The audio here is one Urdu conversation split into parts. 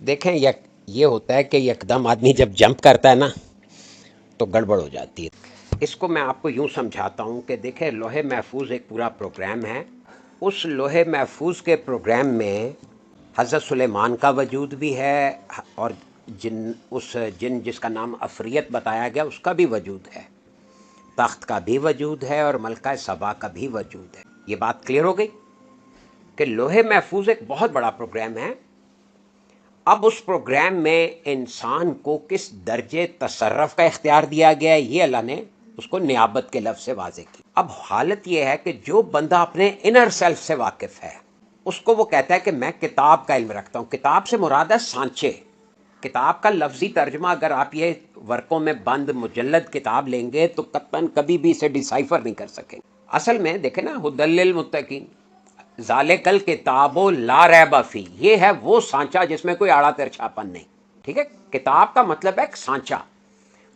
دیکھیں یہ ہوتا ہے کہ یکدم آدمی جب جمپ کرتا ہے نا تو گڑبڑ ہو جاتی ہے۔ اس کو میں آپ کو یوں سمجھاتا ہوں کہ دیکھیں لوح محفوظ ایک پورا پروگرام ہے، اس لوح محفوظ کے پروگرام میں حضرت سلیمان کا وجود بھی ہے اور جن جس کا نام عفریت بتایا گیا اس کا بھی وجود ہے، تخت کا بھی وجود ہے اور ملکہ سبا کا بھی وجود ہے۔ یہ بات کلیئر ہو گئی کہ لوح محفوظ ایک بہت بڑا پروگرام ہے۔ اب اس پروگرام میں انسان کو کس درجے تصرف کا اختیار دیا گیا ہے، یہ اللہ نے اس کو نیابت کے لفظ سے واضح کی۔ اب حالت یہ ہے کہ جو بندہ اپنے انر سیلف سے واقف ہے اس کو وہ کہتا ہے کہ میں کتاب کا علم رکھتا ہوں۔ کتاب سے مراد ہے سانچے۔ کتاب کا لفظی ترجمہ اگر آپ یہ ورقوں میں بند مجلد کتاب لیں گے تو قطعاً کبھی بھی اسے ڈیسائفر نہیں کر سکیں۔ اصل میں دیکھیں نا، ھدی للمتقین، ذالک الکتاب لا ریب فیہ، یہ ہے وہ سانچہ جس میں کوئی آڑا ترچھا پن نہیں۔ ٹھیک ہے، کتاب کا مطلب ہے ایک سانچہ۔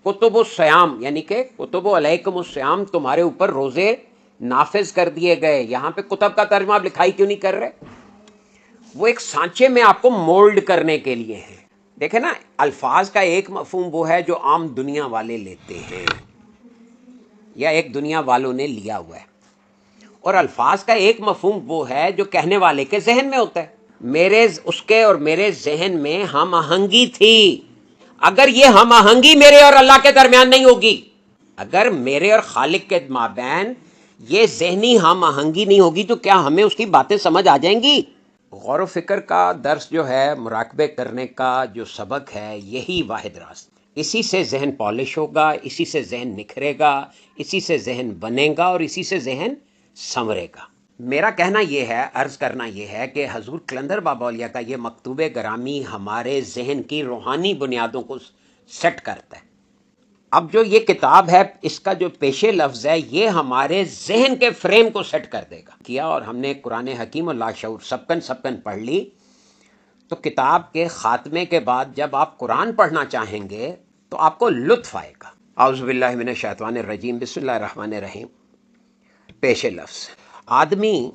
کتب الصیام یعنی کہ کتب علیکم الصیام، تمہارے اوپر روزے نافذ کر دیے گئے۔ یہاں پہ کتب کا ترجمہ آپ لکھائی کیوں نہیں کر رہے؟ وہ ایک سانچے میں آپ کو مولڈ کرنے کے لیے ہیں۔ دیکھیں نا، الفاظ کا ایک مفہوم وہ ہے جو عام دنیا والے لیتے ہیں یا ایک دنیا والوں نے لیا ہوا ہے، اور الفاظ کا ایک مفہوم وہ ہے جو کہنے والے کے ذہن میں ہوتا ہے۔ اس کے اور میرے ذہن میں ہم آہنگی تھی۔ اگر یہ ہم آہنگی میرے اور اللہ کے درمیان نہیں ہوگی، اگر میرے اور خالق کے مابین یہ ذہنی ہم آہنگی نہیں ہوگی تو کیا ہمیں اس کی باتیں سمجھ آ جائیں گی؟ غور و فکر کا درس جو ہے، مراقبے کرنے کا جو سبق ہے، یہی واحد راستہ۔ اسی سے ذہن پالش ہوگا، اسی سے ذہن نکھرے گا، اسی سے ذہن بنے گا اور اسی سے ذہن سنورے گا۔ میرا کہنا یہ ہے، عرض کرنا یہ ہے کہ حضور قلندر بابا اولیاء کا یہ مکتوب گرامی ہمارے ذہن کی روحانی بنیادوں کو سیٹ کرتا ہے۔ اب جو یہ کتاب ہے، اس کا جو پیش لفظ ہے، یہ ہمارے ذہن کے فریم کو سیٹ کر دے گا کیا، اور ہم نے قرآن حکیم اور لاشعور سبکن پڑھ لی تو کتاب کے خاتمے کے بعد جب آپ قرآن پڑھنا چاہیں گے تو آپ کو لطف آئے گا۔ اعوذ باللہ من الشیطان الرجیم، بسم اللہ الرحمن الرحیم۔ پیش لفظ: آدمی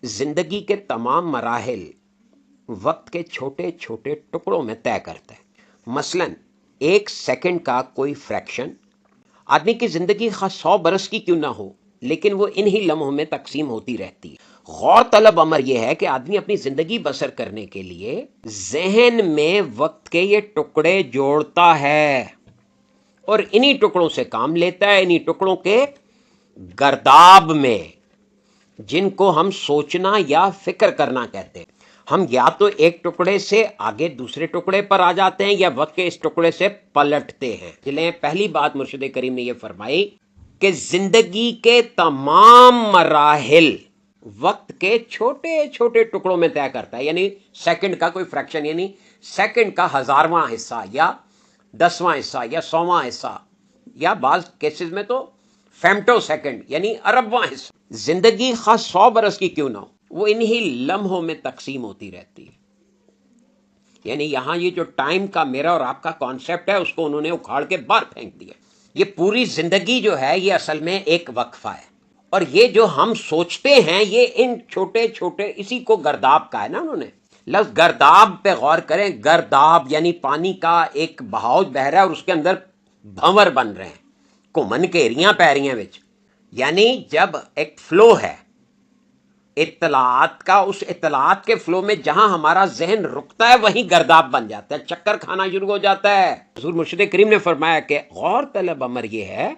زندگی کے تمام مراحل وقت کے چھوٹے چھوٹے ٹکڑوں میں طے کرتا ہے۔ مثلاً 1 سیکنڈ کا کوئی فریکشن، آدمی کی زندگی خواہ 100 برس کی کیوں نہ ہو لیکن وہ انہی لمحوں میں تقسیم ہوتی رہتی ہے۔ غور طلب امر یہ ہے کہ آدمی اپنی زندگی بسر کرنے کے لیے ذہن میں وقت کے یہ ٹکڑے جوڑتا ہے اور انہی ٹکڑوں سے کام لیتا ہے، انہی ٹکڑوں کے گرداب میں، جن کو ہم سوچنا یا فکر کرنا کہتے ہیں۔ ہم یا تو ایک ٹکڑے سے آگے دوسرے ٹکڑے پر آ جاتے ہیں یا وقت کے اس ٹکڑے سے پلٹتے ہیں۔ چلیں، پہلی بات مرشد کریم نے یہ فرمائی کہ زندگی کے تمام مراحل وقت کے چھوٹے چھوٹے ٹکڑوں میں طے کرتا ہے، یعنی سیکنڈ کا کوئی فریکشن، یعنی سیکنڈ کا 1000واں حصہ یا 10واں حصہ یا 100واں حصہ یا بعض کیسز میں تو فیمٹو سیکنڈ یعنی اربواں حصہ۔ زندگی خواہ 100 برس کی کیوں نہ ہو، وہ انہی لمحوں میں تقسیم ہوتی رہتی ہے۔ یعنی یہاں یہ جو ٹائم کا میرا اور آپ کا کانسیپٹ ہے اس کو انہوں نے اکھاڑ کے باہر پھینک دیا۔ یہ پوری زندگی جو ہے یہ اصل میں ایک وقفہ ہے، اور یہ جو ہم سوچتے ہیں یہ ان چھوٹے چھوٹے، اسی کو گرداب کا ہے نا انہوں نے۔ لفظ گرداب پہ غور کریں، گرداب یعنی پانی کا ایک بہاؤ بہ رہا ہے اور اس کے اندر بھنور بن رہے ہیں، گھمن گھیریاں پی رہی ہیں وچ، یعنی جب ایک فلو ہے اطلاعات کا، اس اطلاعات کے فلو میں جہاں ہمارا ذہن رکتا ہے وہیں گرداب بن جاتا ہے، چکر کھانا شروع ہو جاتا ہے۔ حضور مرشد کریم نے فرمایا کہ غور طلب امر یہ ہے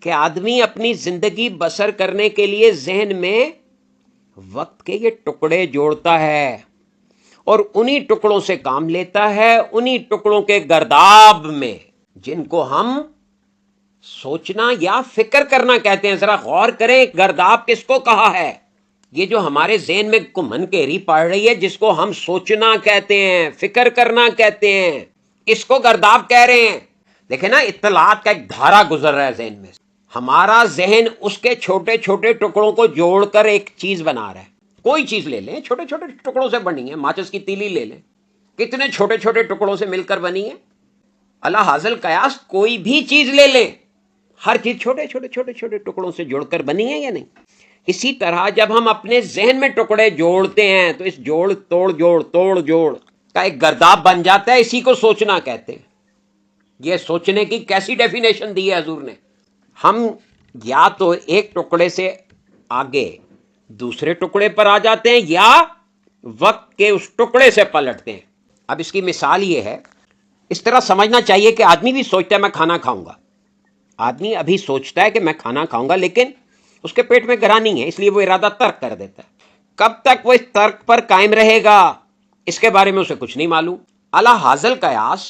کہ آدمی اپنی زندگی بسر کرنے کے لیے ذہن میں وقت کے یہ ٹکڑے جوڑتا ہے اور انہی ٹکڑوں سے کام لیتا ہے، انہی ٹکڑوں کے گرداب میں، جن کو ہم سوچنا یا فکر کرنا کہتے ہیں۔ ذرا غور کریں، گرداب کس کو کہا ہے؟ یہ جو ہمارے ذہن میں گھمن گھیری پڑ رہی ہے، جس کو ہم سوچنا کہتے ہیں، فکر کرنا کہتے ہیں، اس کو گرداب کہہ رہے ہیں۔ دیکھیں نا، اطلاعات کا ایک دھارا گزر رہا ہے ذہن میں، ہمارا ذہن اس کے چھوٹے چھوٹے ٹکڑوں کو جوڑ کر ایک چیز بنا رہا ہے۔ کوئی چیز لے لیں، چھوٹے چھوٹے ٹکڑوں سے بنی ہے، ماچس کی تیلی لے لیں، کتنے چھوٹے چھوٹے ٹکڑوں سے مل کر بنی ہے۔ اللہ حاصل قیاس کوئی بھی چیز لے لیں، ہر چیز چھوٹے چھوٹے چھوٹے چھوٹے ٹکڑوں سے جوڑ کر بنی ہے یا نہیں؟ اسی طرح جب ہم اپنے ذہن میں ٹکڑے جوڑتے ہیں تو اس جوڑ توڑ کا ایک گرداب بن جاتا ہے، اسی کو سوچنا کہتے ہیں۔ یہ سوچنے کی کیسی ڈیفینیشن دی ہے حضور نے؟ ہم یا تو ایک ٹکڑے سے آگے دوسرے ٹکڑے پر آ جاتے ہیں یا وقت کے اس ٹکڑے سے پلٹتے ہیں۔ اب اس کی مثال یہ ہے، اس طرح سمجھنا چاہیے کہ آدمی بھی سوچتا ہے میں کھانا کھاؤں گا، آدمی ابھی سوچتا ہے کہ میں کھانا کھاؤں گا، لیکن اس کے پیٹ میں گرانی ہے، اس لیے وہ ارادہ ترک کر دیتا ہے۔ کب تک وہ اس ترک پر قائم رہے گا اس کے بارے میں اسے کچھ نہیں معلوم۔ اعلی حاصل قیاس،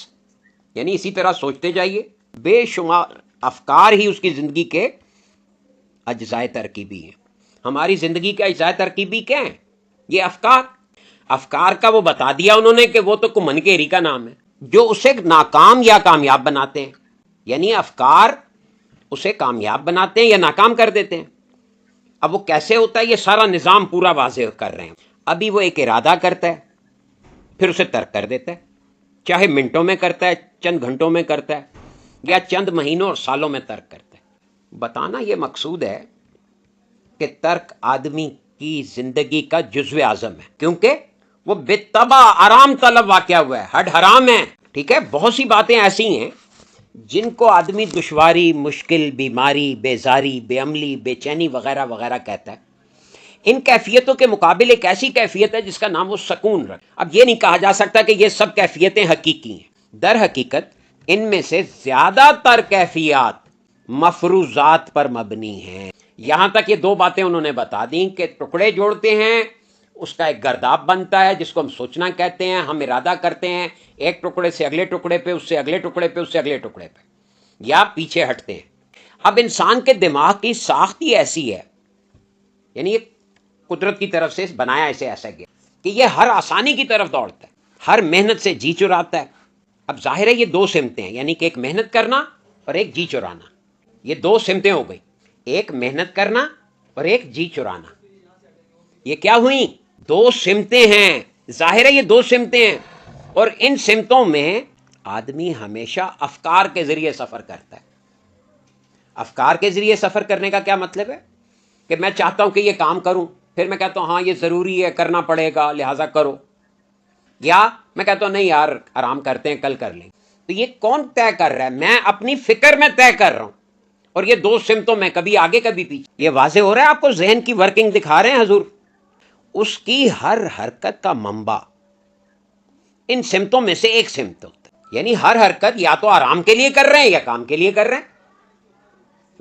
یعنی اسی طرح سوچتے جائیے، بے شمار افکار ہی اس کی زندگی کے اجزائے ترکیبی ہیں۔ ہماری زندگی کا اجزائے ترکیبی کیا ہیں؟ یہ افکار۔ افکار کا وہ بتا دیا انہوں نے کہ وہ تو کمن کیری کا نام ہے، جو اسے ناکام یا کامیاب بناتے ہیں، یعنی افکار اسے کامیاب بناتے ہیں یا ناکام کر دیتے ہیں۔ اب وہ کیسے ہوتا ہے؟ یہ سارا نظام پورا واضح کر رہے ہیں۔ ابھی وہ ایک ارادہ کرتا ہے، پھر اسے ترک کر دیتا ہے، چاہے منٹوں میں کرتا ہے، چند گھنٹوں میں کرتا ہے، یا چند مہینوں اور سالوں میں ترک کرتا ہے۔ بتانا یہ مقصود ہے کہ ترک آدمی کی زندگی کا جزو اعظم ہے، کیونکہ وہ بے طبع آرام طلب واقعہ ہوا ہے، ہڈ حرام ہے۔ ٹھیک ہے، بہت سی باتیں ایسی ہیں جن کو آدمی دشواری، مشکل، بیماری، بیزاری، بے عملی، بے چینی وغیرہ وغیرہ کہتا ہے۔ ان کیفیتوں کے مقابل ایک ایسی کیفیت ہے جس کا نام وہ سکون رکھ۔ اب یہ نہیں کہا جا سکتا کہ یہ سب کیفیتیں حقیقی ہیں، در حقیقت ان میں سے زیادہ تر کیفیات مفروضات پر مبنی ہیں۔ یہاں تک یہ دو باتیں انہوں نے بتا دیں کہ ٹکڑے جوڑتے ہیں، اس کا ایک گرداب بنتا ہے جس کو ہم سوچنا کہتے ہیں، ہم ارادہ کرتے ہیں ایک ٹکڑے سے اگلے ٹکڑے پہ، اس سے اگلے ٹکڑے پہ، اس سے اگلے ٹکڑے پہ، یا پیچھے ہٹتے ہیں۔ اب انسان کے دماغ کی ساخت ہی ایسی ہے، یعنی یہ قدرت کی طرف سے بنایا اسے ایسا گیا کہ یہ ہر آسانی کی طرف دوڑتا ہے، ہر محنت سے جی چراتا ہے۔ اب ظاہر ہے یہ دو سمتیں ہیں، یعنی کہ ایک محنت کرنا اور ایک جی چرانا، یہ دو سمتیں ہو گئی، ایک محنت کرنا اور ایک جی چرانا۔ یہ کیا ہوئیں؟ دو سمتیں ہیں۔ ظاہر ہے یہ دو سمتیں ہیں، اور ان سمتوں میں آدمی ہمیشہ افکار کے ذریعے سفر کرتا ہے۔ افکار کے ذریعے سفر کرنے کا کیا مطلب ہے؟ کہ میں چاہتا ہوں کہ یہ کام کروں، پھر میں کہتا ہوں ہاں یہ ضروری ہے، کرنا پڑے گا، لہٰذا کرو، یا میں کہتا ہوں نہیں یار آرام کرتے ہیں، کل کر لیں۔ تو یہ کون طے کر رہا ہے؟ میں اپنی فکر میں طے کر رہا ہوں، اور یہ دو سمتوں میں کبھی آگے کبھی پیچھے۔ یہ واضح ہو رہا ہے آپ کو؟ ذہن کی ورکنگ دکھا رہے ہیں حضور۔ اس کی ہر حرکت کا منبع ان سمتوں میں سے ایک سمت ہوتا ہے، یعنی ہر حرکت یا تو آرام کے لیے کر رہے ہیں یا کام کے لیے کر رہے ہیں۔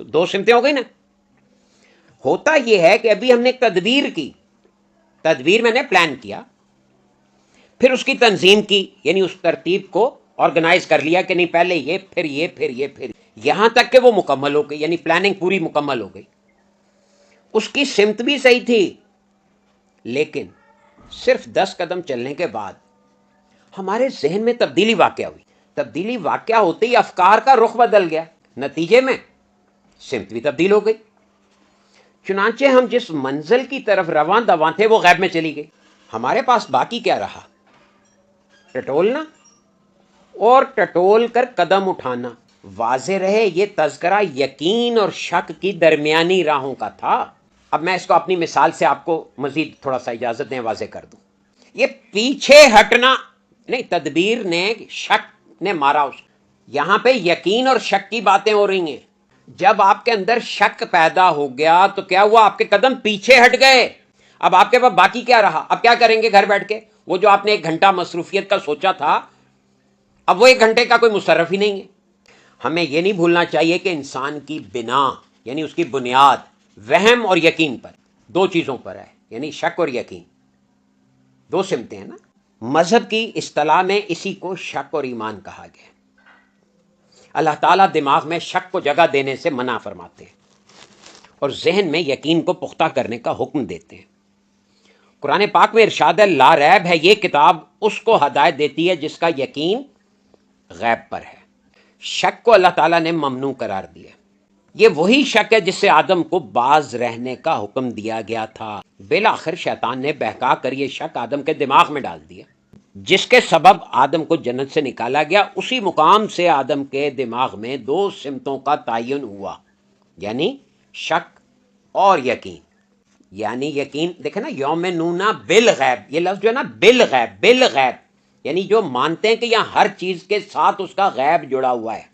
تو دو سمتیں ہو گئی نا۔ ہوتا یہ ہے کہ ابھی ہم نے ایک تدبیر کی، تدبیر میں نے پلان کیا، پھر اس کی تنظیم کی، یعنی اس ترتیب کو آرگنائز کر لیا کہ نہیں پہلے یہ، پھر یہ، پھر یہ، پھر یہاں تک کہ وہ مکمل ہو گئی، یعنی پلاننگ پوری مکمل ہو گئی۔ اس کی سمت بھی صحیح تھی، لیکن صرف 10 قدم چلنے کے بعد ہمارے ذہن میں تبدیلی واقع ہوئی۔ تبدیلی واقع ہوتے ہی افکار کا رخ بدل گیا، نتیجے میں سمت بھی تبدیل ہو گئی۔ چنانچہ ہم جس منزل کی طرف رواں دواں تھے وہ غیب میں چلی گئی۔ ہمارے پاس باقی کیا رہا؟ ٹٹولنا اور ٹٹول کر قدم اٹھانا۔ واضح رہے یہ تذکرہ یقین اور شک کی درمیانی راہوں کا تھا۔ اب میں اس کو اپنی مثال سے آپ کو مزید تھوڑا سا اجازت دیں واضح کر دوں۔ یہ پیچھے ہٹنا نہیں، تدبیر نے، شک نے مارا اس۔ یہاں پہ یقین اور شک کی باتیں ہو رہی ہیں۔ جب آپ کے اندر شک پیدا ہو گیا تو کیا ہوا؟ آپ کے قدم پیچھے ہٹ گئے۔ اب آپ کے پاس باقی کیا رہا؟ اب کیا کریں گے گھر بیٹھ کے؟ وہ جو آپ نے 1 گھنٹہ مصروفیت کا سوچا تھا، اب وہ 1 گھنٹے کا کوئی مصرف ہی نہیں ہے۔ ہمیں یہ نہیں بھولنا چاہیے کہ انسان کی بنا، یعنی اس کی بنیاد وہم اور یقین پر، دو چیزوں پر ہے، یعنی شک اور یقین، دو سمتیں ہیں نا۔ مذہب کی اصطلاح میں اسی کو شک اور ایمان کہا گیا ہے۔ اللہ تعالیٰ دماغ میں شک کو جگہ دینے سے منع فرماتے ہیں اور ذہن میں یقین کو پختہ کرنے کا حکم دیتے ہیں۔ قرآن پاک میں ارشاد ہے لا ریب ہے، یہ کتاب اس کو ہدایت دیتی ہے جس کا یقین غیب پر ہے۔ شک کو اللہ تعالیٰ نے ممنوع قرار دیا۔ یہ وہی شک ہے جس سے آدم کو باز رہنے کا حکم دیا گیا تھا۔ بالآخر شیطان نے بہکا کر یہ شک آدم کے دماغ میں ڈال دیا، جس کے سبب آدم کو جنت سے نکالا گیا۔ اسی مقام سے آدم کے دماغ میں 2 سمتوں کا تعین ہوا، یعنی شک اور یقین۔ یعنی یقین دیکھیں نا، یوم نونا بالغیب، یہ لفظ جو ہے نا بالغیب، بالغیب یعنی جو مانتے ہیں کہ یہاں ہر چیز کے ساتھ اس کا غیب جڑا ہوا ہے،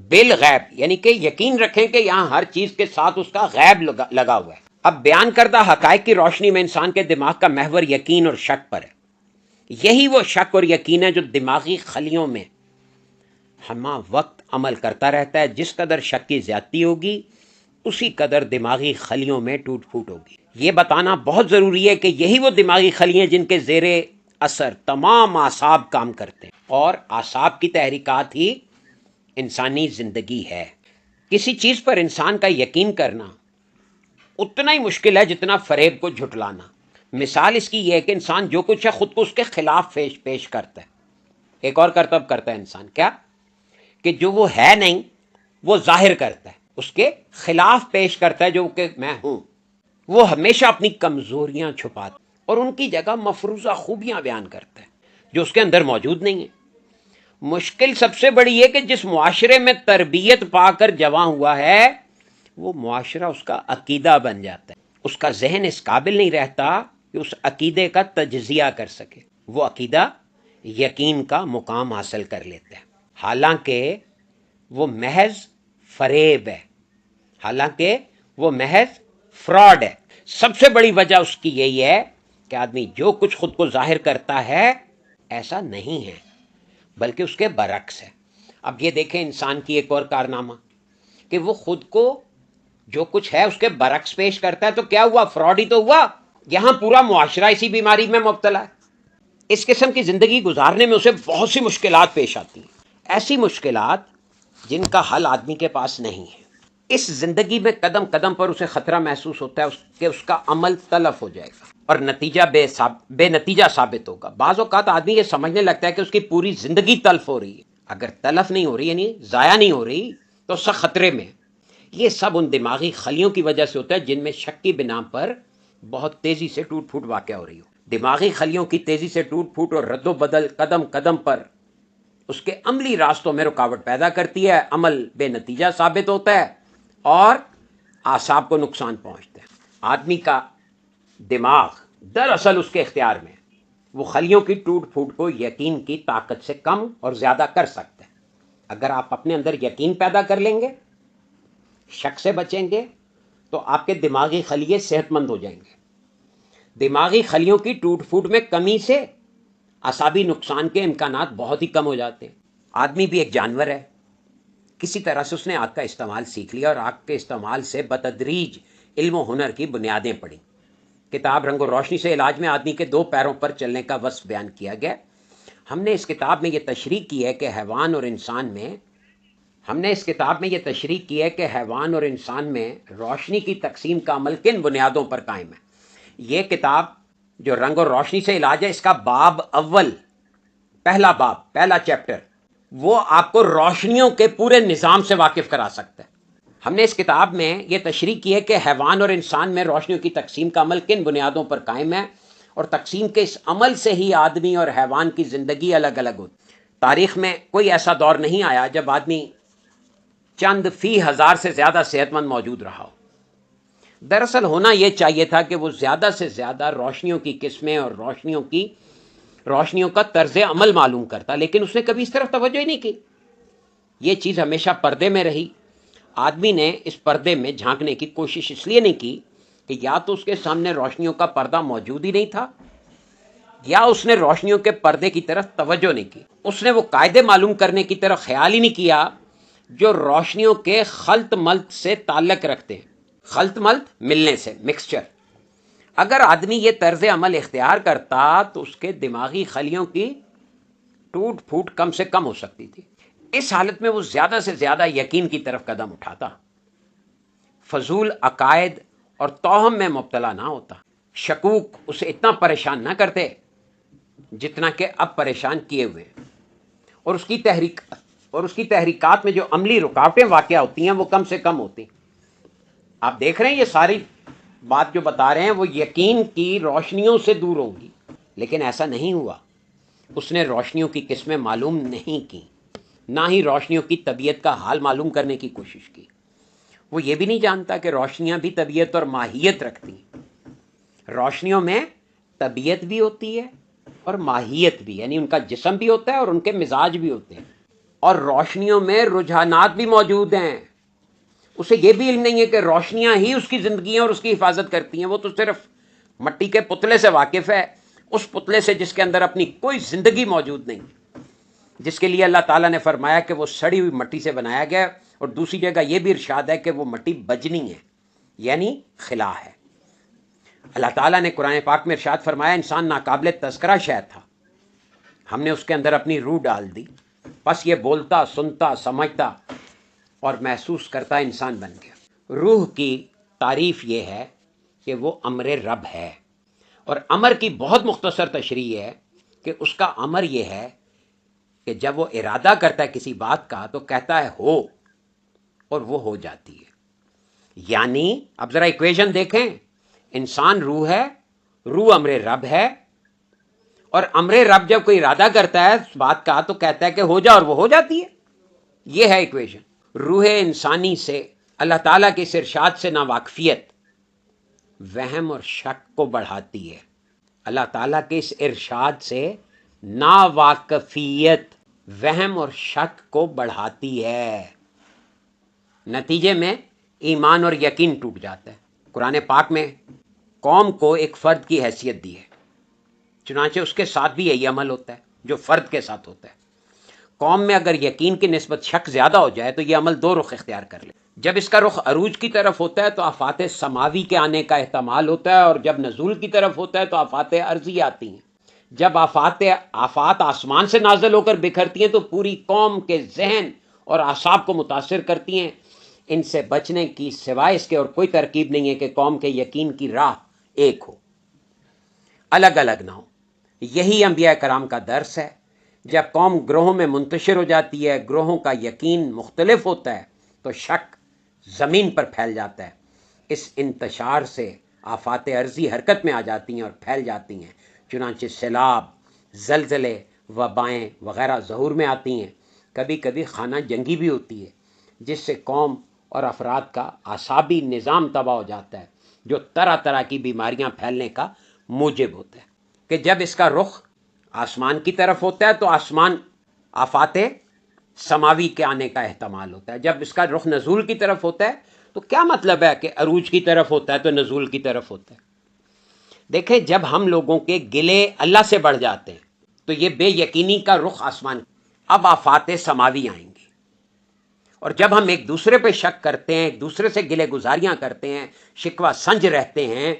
بالغیب، یعنی کہ یقین رکھیں کہ یہاں ہر چیز کے ساتھ اس کا غیب لگا ہوا ہے۔ اب بیان کردہ حقائق کی روشنی میں انسان کے دماغ کا محور یقین اور شک پر ہے۔ یہی وہ شک اور یقین ہے جو دماغی خلیوں میں ہمہ وقت عمل کرتا رہتا ہے۔ جس قدر شک کی زیادتی ہوگی اسی قدر دماغی خلیوں میں ٹوٹ پھوٹ ہوگی۔ یہ بتانا بہت ضروری ہے کہ یہی وہ دماغی خلیاں جن کے زیر اثر تمام اعصاب کام کرتے ہیں، اور اعصاب کی تحریکات ہی انسانی زندگی ہے۔ کسی چیز پر انسان کا یقین کرنا اتنا ہی مشکل ہے جتنا فریب کو جھٹلانا۔ مثال اس کی یہ ہے کہ انسان جو کچھ ہے خود کو اس کے خلاف پیش کرتا ہے۔ ایک اور کرتب کرتا ہے انسان، کیا کہ جو وہ ہے نہیں وہ ظاہر کرتا ہے، اس کے خلاف پیش کرتا ہے جو کہ میں ہوں۔ وہ ہمیشہ اپنی کمزوریاں چھپاتا ہے اور ان کی جگہ مفروضہ خوبیاں بیان کرتا ہے جو اس کے اندر موجود نہیں ہیں۔ مشکل سب سے بڑی یہ کہ جس معاشرے میں تربیت پا کر جوان ہوا ہے وہ معاشرہ اس کا عقیدہ بن جاتا ہے۔ اس کا ذہن اس قابل نہیں رہتا کہ اس عقیدے کا تجزیہ کر سکے۔ وہ عقیدہ یقین کا مقام حاصل کر لیتا ہے، حالانکہ وہ محض فریب ہے، حالانکہ وہ محض فراڈ ہے۔ سب سے بڑی وجہ اس کی یہی ہے کہ آدمی جو کچھ خود کو ظاہر کرتا ہے ایسا نہیں ہے بلکہ اس کے برعکس ہے۔ اب یہ دیکھیں انسان کی ایک اور کارنامہ کہ وہ خود کو جو کچھ ہے اس کے برعکس پیش کرتا ہے، تو کیا ہوا؟ فراڈ ہی تو ہوا۔ یہاں پورا معاشرہ اسی بیماری میں مبتلا ہے۔ اس قسم کی زندگی گزارنے میں اسے بہت سی مشکلات پیش آتی ہیں، ایسی مشکلات جن کا حل آدمی کے پاس نہیں ہے۔ اس زندگی میں قدم قدم پر اسے خطرہ محسوس ہوتا ہے کہ اس کا عمل تلف ہو جائے گا اور نتیجہ بے نتیجہ ثابت ہوگا۔ بعض اوقات آدمی یہ سمجھنے لگتا ہے کہ اس کی پوری زندگی تلف ہو رہی ہے۔ اگر تلف نہیں ہو رہی یعنی ضائع نہیں ہو رہی تو سخت خطرے میں۔ یہ سب ان دماغی خلیوں کی وجہ سے ہوتا ہے جن میں شک کی بنا پر بہت تیزی سے ٹوٹ پھوٹ واقع ہو رہی ہو۔ دماغی خلیوں کی تیزی سے ٹوٹ پھوٹ اور رد و بدل قدم قدم پر اس کے عملی راستوں میں رکاوٹ پیدا کرتی ہے، عمل بے نتیجہ ثابت ہوتا ہے اور اعصاب کو نقصان پہنچتا ہے۔ آدمی کا دماغ دراصل اس کے اختیار میں ہے، وہ خلیوں کی ٹوٹ پھوٹ کو یقین کی طاقت سے کم اور زیادہ کر سکتا ہے۔ اگر آپ اپنے اندر یقین پیدا کر لیں گے، شک سے بچیں گے، تو آپ کے دماغی خلیے صحت مند ہو جائیں گے۔ دماغی خلیوں کی ٹوٹ پھوٹ میں کمی سے اعصابی نقصان کے امکانات بہت ہی کم ہو جاتے ہیں۔ آدمی بھی ایک جانور ہے، کسی طرح سے اس نے آگ کا استعمال سیکھ لیا اور آگ کے استعمال سے بتدریج علم و ہنر کی بنیادیں پڑیں۔ کتاب رنگ و روشنی سے علاج میں آدمی کے دو پیروں پر چلنے کا وصف بیان کیا گیا۔ ہم نے اس کتاب میں یہ تشریح کی ہے کہ حیوان اور انسان میں روشنی کی تقسیم کا عمل کن بنیادوں پر قائم ہے۔ یہ کتاب جو رنگ اور روشنی سے علاج ہے، اس کا باب اول، پہلا چیپٹر، وہ آپ کو روشنیوں کے پورے نظام سے واقف کرا سکتا ہے۔ ہم نے اس کتاب میں یہ تشریح کی ہے کہ حیوان اور انسان میں روشنیوں کی تقسیم کا عمل کن بنیادوں پر قائم ہے، اور تقسیم کے اس عمل سے ہی آدمی اور حیوان کی زندگی الگ الگ ہوتی۔ تاریخ میں کوئی ایسا دور نہیں آیا جب آدمی چند فی ہزار سے زیادہ صحت مند موجود رہا ہو۔ دراصل ہونا یہ چاہیے تھا کہ وہ زیادہ سے زیادہ روشنیوں کی قسمیں اور روشنیوں کا طرز عمل معلوم کرتا، لیکن اس نے کبھی اس طرف توجہ ہی نہیں کی۔ یہ چیز ہمیشہ پردے میں رہی۔ آدمی نے اس پردے میں جھانکنے کی کوشش اس لیے نہیں کی کہ یا تو اس کے سامنے روشنیوں کا پردہ موجود ہی نہیں تھا، یا اس نے روشنیوں کے پردے کی طرف توجہ نہیں کی۔ اس نے وہ قاعدے معلوم کرنے کی طرف خیال ہی نہیں کیا جو روشنیوں کے خلط ملط سے تعلق رکھتے ہیں۔ خلط ملط ملنے سے، مکسچر۔ اگر آدمی یہ طرز عمل اختیار کرتا تو اس کے دماغی خلیوں کی ٹوٹ پھوٹ کم سے کم ہو سکتی تھی۔ اس حالت میں وہ زیادہ سے زیادہ یقین کی طرف قدم اٹھاتا، فضول عقائد اور توہم میں مبتلا نہ ہوتا۔ شکوک اسے اتنا پریشان نہ کرتے جتنا کہ اب پریشان کیے ہوئے ہیں، اور اس کی تحریکات میں جو عملی رکاوٹیں واقع ہوتی ہیں وہ کم سے کم ہوتی۔ آپ دیکھ رہے ہیں یہ ساری بات جو بتا رہے ہیں وہ یقین کی روشنیوں سے دور ہوگی، لیکن ایسا نہیں ہوا۔ اس نے روشنیوں کی قسمیں معلوم نہیں کی، نہ ہی روشنیوں کی طبیعت کا حال معلوم کرنے کی کوشش کی۔ وہ یہ بھی نہیں جانتا کہ روشنیاں بھی طبیعت اور ماہیت رکھتی ہیں۔ روشنیوں میں طبیعت بھی ہوتی ہے اور ماہیت بھی، یعنی ان کا جسم بھی ہوتا ہے اور ان کے مزاج بھی ہوتے ہیں، اور روشنیوں میں رجحانات بھی موجود ہیں۔ اسے یہ بھی علم نہیں ہے کہ روشنیاں ہی اس کی زندگی اور اس کی حفاظت کرتی ہیں، وہ تو صرف مٹی کے پتلے سے واقف ہے، اس پتلے سے جس کے اندر اپنی کوئی زندگی موجود نہیں، جس کے لیے اللہ تعالیٰ نے فرمایا کہ وہ سڑی ہوئی مٹی سے بنایا گیا، اور دوسری جگہ یہ بھی ارشاد ہے کہ وہ مٹی بجنی ہے، یعنی خلا ہے۔ اللہ تعالیٰ نے قرآن پاک میں ارشاد فرمایا انسان ناقابل تذکرہ شے تھا، ہم نے اس کے اندر اپنی روح ڈال دی، بس یہ بولتا، سنتا، سمجھتا اور محسوس کرتا انسان بن گیا۔ روح کی تعریف یہ ہے کہ وہ امر رب ہے، اور امر کی بہت مختصر تشریح ہے کہ اس کا امر یہ ہے کہ جب وہ ارادہ کرتا ہے کسی بات کا تو کہتا ہے ہو، اور وہ ہو جاتی ہے۔ یعنی اب ذرا ایکویشن دیکھیں، انسان روح ہے، روح امر رب ہے، اور امر رب جب کوئی ارادہ کرتا ہے اس بات کا تو کہتا ہے کہ ہو جا، اور وہ ہو جاتی ہے۔ یہ ہے ایکویشن۔ روح انسانی سے اللہ تعالیٰ کے اس ارشاد سے ناواقفیت وہم اور شک کو بڑھاتی ہے۔ اللہ تعالیٰ کے اس ارشاد سے ناواقفیت وہم اور شک کو بڑھاتی ہے، نتیجے میں ایمان اور یقین ٹوٹ جاتا ہے۔ قرآن پاک میں قوم کو ایک فرد کی حیثیت دی ہے، چنانچہ اس کے ساتھ بھی یہی عمل ہوتا ہے جو فرد کے ساتھ ہوتا ہے۔ قوم میں اگر یقین کی نسبت شک زیادہ ہو جائے تو یہ عمل دو رخ اختیار کر لے۔ جب اس کا رخ عروج کی طرف ہوتا ہے تو آفات سماوی کے آنے کا احتمال ہوتا ہے، اور جب نزول کی طرف ہوتا ہے تو آفات ارضی آتی ہیں۔ جب آفات آسمان سے نازل ہو کر بکھرتی ہیں تو پوری قوم کے ذہن اور اعصاب کو متاثر کرتی ہیں۔ ان سے بچنے کی سوائے اس کے اور کوئی ترکیب نہیں ہے کہ قوم کے یقین کی راہ ایک ہو، الگ الگ نہ ہو۔ یہی انبیاء کرام کا درس ہے۔ جب قوم گروہوں میں منتشر ہو جاتی ہے، گروہوں کا یقین مختلف ہوتا ہے، تو شک زمین پر پھیل جاتا ہے۔ اس انتشار سے آفات عرضی حرکت میں آ جاتی ہیں اور پھیل جاتی ہیں، چنانچہ سیلاب، زلزلے، وبائیں وغیرہ ظہور میں آتی ہیں۔ کبھی کبھی خانہ جنگی بھی ہوتی ہے، جس سے قوم اور افراد کا اعصابی نظام تباہ ہو جاتا ہے، جو طرح طرح کی بیماریاں پھیلنے کا موجب ہوتا ہے۔ کہ جب اس کا رخ آسمان کی طرف ہوتا ہے تو آفات سماوی کے آنے کا احتمال ہوتا ہے۔ جب اس کا رخ نزول کی طرف ہوتا ہے تو کیا مطلب ہے کہ عروج کی طرف ہوتا ہے تو نزول کی طرف ہوتا ہے؟ دیکھیں، جب ہم لوگوں کے گلے اللہ سے بڑھ جاتے ہیں تو یہ بے یقینی کا رخ آسمان، اب آفات سماوی آئیں گی، اور جب ہم ایک دوسرے پہ شک کرتے ہیں، ایک دوسرے سے گلے گزاریاں کرتے ہیں، شکوہ سنج رہتے ہیں،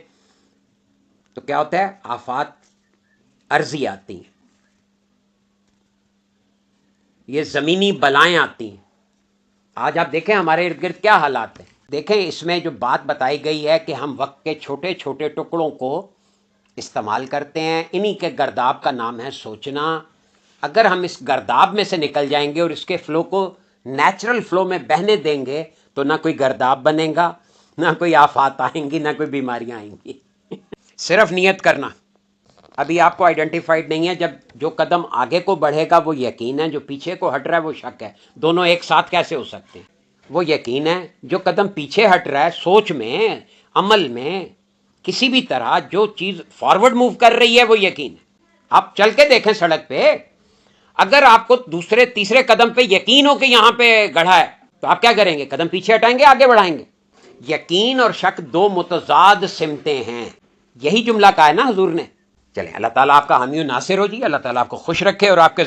تو کیا ہوتا ہے؟ آفات عرضی آتی ہیں، یہ زمینی بلائیں آتی ہیں۔ آج آپ دیکھیں ہمارے ارد گرد کیا حالات ہیں۔ دیکھیں اس میں جو بات بتائی گئی ہے کہ ہم وقت کے چھوٹے چھوٹے ٹکڑوں کو استعمال کرتے ہیں، انہی کے گرداب کا نام ہے سوچنا۔ اگر ہم اس گرداب میں سے نکل جائیں گے اور اس کے فلو کو نیچرل فلو میں بہنے دیں گے تو نہ کوئی گرداب بنے گا، نہ کوئی آفات آئیں گی، نہ کوئی بیماریاں آئیں گی۔ صرف نیت کرنا ابھی آپ کو آئیڈینٹیفائڈ نہیں ہے۔ جب جو قدم آگے کو بڑھے گا وہ یقین ہے، جو پیچھے کو ہٹ رہا ہے وہ شک ہے۔ دونوں ایک ساتھ کیسے ہو سکتے ہیں؟ وہ یقین ہے۔ جو قدم پیچھے ہٹ رہا ہے، سوچ میں، عمل میں، کسی بھی طرح جو چیز فارورڈ موو کر رہی ہے وہ یقین ہے۔ آپ چل کے دیکھیں سڑک پہ، اگر آپ کو دوسرے تیسرے قدم پہ یقین ہو کہ یہاں پہ گڑھا ہے تو آپ کیا کریں گے؟ قدم پیچھے ہٹائیں گے، آگے بڑھائیں گے؟ یقین اور شک دو متضاد سمتیں ہیں، یہی جملہ کہا ہے نا حضور نے۔ چلیں، اللہ تعالیٰ آپ کا حامی و ناصر ہو جی، اللہ تعالیٰ آپ کو خوش رکھے اور آپ کے